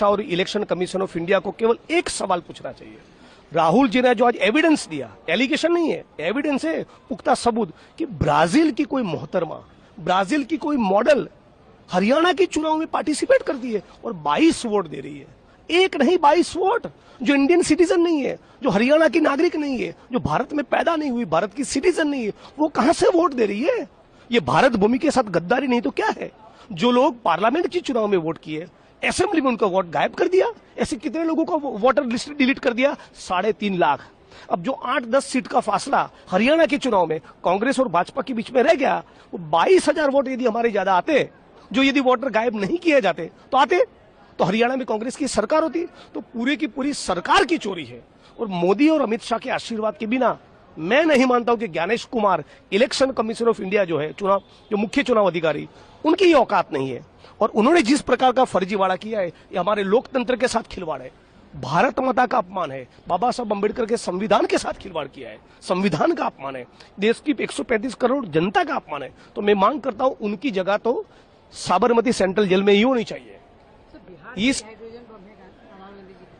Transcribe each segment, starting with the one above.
शाह और election commission of India को केवल एक सवाल पूछना चाहिए। राहुल जी ने जो आज एविडेंस दिया, एलिगेशन नहीं है, एविडेंस है, पुख्ता सबूत कि ब्राजील की कोई मोहतरमा, ब्राजील की कोई मॉडल हरियाणा के चुनाव में पार्टिसिपेट करती है और 22 वोट दे रही है। एक नहीं 22 वोट, जो इंडियन सिटीजन नहीं है, जो हरियाणा की नागरिक नहीं है, जो भारत में पैदा नहीं हुई, भारत की सिटीजन नहीं है, वो कहां से वोट दे रही है? ये भारत भूमि के साथ गद्दारी नहीं तो क्या है? जो लोग पार्लियामेंट के चुनाव में वोट किए, असेंबली में उनका वोट गायब कर दिया। ऐसे कितने लोगों का वोटर लिस्ट डिलीट कर दिया? 3.5 लाख। अब जो 8-10 सीट का फासला हरियाणा के चुनाव में कांग्रेस और भाजपा के बीच में रह गया, वो 22,000 वोट यदि हमारे ज्यादा आते, जो यदि वोटर गायब नहीं किए जाते तो आते, तो हरियाणा में कांग्रेस की सरकार होती। तो पूरी की पूरी सरकार की चोरी है। और मोदी और अमित शाह के आशीर्वाद के बिना मैं नहीं मानता हूं कि Gyanesh Kumar, election commission of India जो है, चुनाव जो मुख्य चुनाव अधिकारी, उनकी ये औकात नहीं है। और उन्होंने जिस प्रकार का फर्जीवाड़ा किया है, ये हमारे लोकतंत्र के साथ खिलवाड़ है, भारत माता का अपमान है, बाबा साहब अम्बेडकर के संविधान के साथ खिलवाड़ किया है, संविधान का अपमान है, देश की 135 करोड़ जनता का अपमान है। तो मैं मांग करता हूं उनकी जगह तो साबरमती सेंट्रल जेल में ही होनी चाहिए। इस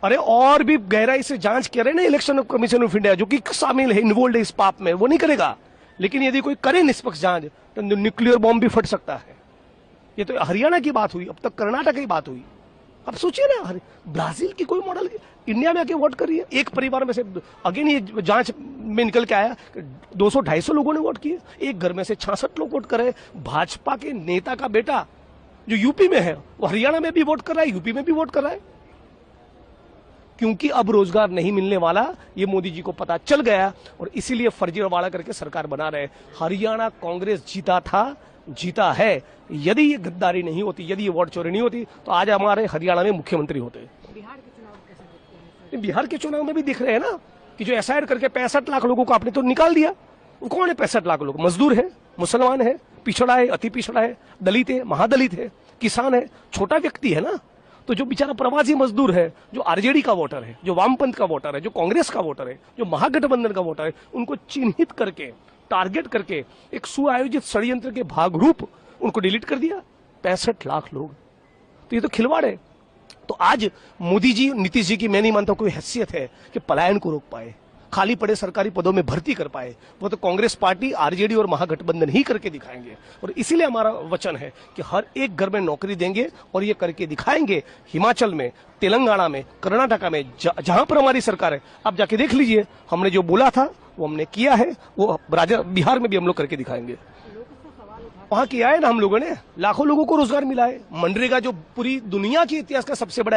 अरे और भी गहराई से जांच करे ना इलेक्शन कमीशन ऑफ इंडिया, जो कि शामिल है, इन्वॉल्व है इस पाप में, वो नहीं करेगा। लेकिन यदि कोई करे निष्पक्ष जांच तो न्यूक्लियर बॉम्ब भी फट सकता है। ये तो हरियाणा की बात हुई, अब तक कर्नाटक की बात हुई। अब सोचिए ना, ब्राजील की कोई मॉडल इंडिया में आके वोट कर रही है। एक परिवार में से अगेन ये जांच में निकल के आया 200-250 लोगों ने वोट किए। एक घर में से 66 लोग वोट कर रहे। भाजपा के नेता का बेटा जो यूपी में है, वो हरियाणा में भी वोट कर रहा है, यूपी में भी वोट कर रहा है। क्योंकि अब रोजगार नहीं मिलने वाला, ये मोदी जी को पता चल गया और इसीलिए फर्जीवाड़ा करके सरकार बना रहे। हरियाणा कांग्रेस जीता था, जीता है। यदि ये गद्दारी नहीं होती, यदि ये वोट चोरी नहीं होती, तो आज हमारे हरियाणा में मुख्यमंत्री होते। बिहार के चुनाव कैसे देखते हैं? बिहार के चुनाव में भी दिख रहे हैं ना कि जो एसआईआर करके 65 लाख लोगों को आपने तो निकाल दिया। कौन है 65 लाख लोग? मजदूर है, मुसलमान है, पिछड़ा है, अति पिछड़ा है, दलित है, महादलित है, किसान है, छोटा व्यक्ति है ना। तो जो बेचारा प्रवासी मजदूर है, जो आरजेडी का वोटर है, जो वामपंथ का वोटर है, जो कांग्रेस का वोटर है, जो महागठबंधन का वोटर है, उनको चिन्हित करके, टारगेट करके एक सुआयोजित षड्यंत्र के भागरूप उनको डिलीट कर दिया। 65 लाख लोग, तो ये तो खिलवाड़ है। तो आज मोदी जी, नीतीश जी की मैं नहीं मानता कोई हैसियत है कि पलायन को रोक पाए, खाली पड़े सरकारी पदों में भर्ती कर पाए। वो तो कांग्रेस पार्टी, आरजेडी और महागठबंधन ही करके दिखाएंगे। और इसीलिए हमारा वचन है कि हर एक घर में नौकरी देंगे और ये करके दिखाएंगे। हिमाचल में, तेलंगाना में, कर्नाटका में, जहां पर हमारी सरकार है, आप जाके देख लीजिए। हमने जो बोला था वो हमने किया है, वो बिहार में भी हम लोग करके दिखाएंगे। वहां किया है ना हम लोगों ने, लाखों लोगों को रोजगार मिला है। मनरेगा जो पूरी दुनिया के इतिहास का सबसे बड़ा